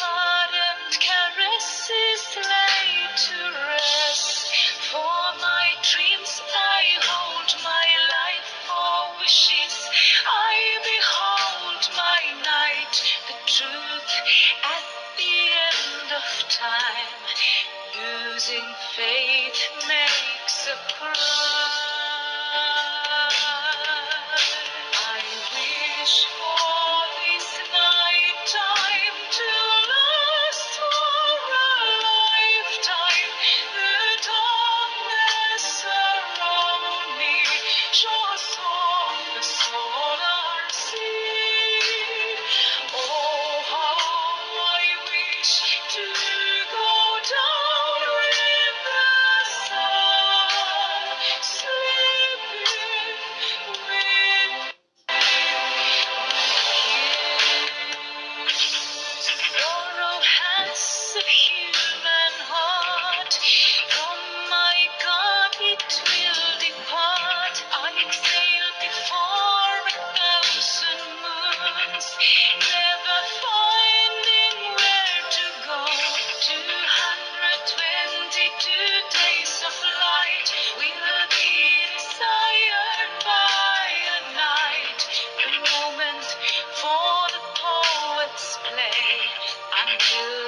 ardent caresses laid to rest. For my dreams I hold, my life for wishes I behold, my night, the truth at the end of time. Losing faith makes a cry. I wish for this night time to last for a lifetime. The darkness around me shows all the solar sea. Oh, how I wish to go down with the sun, sleeping with sorrow has a human heart. From my God it will depart. I sail before 1,000 moons, never finding where to go. 222 days of light will be desired by a night. The moment for the poet's play until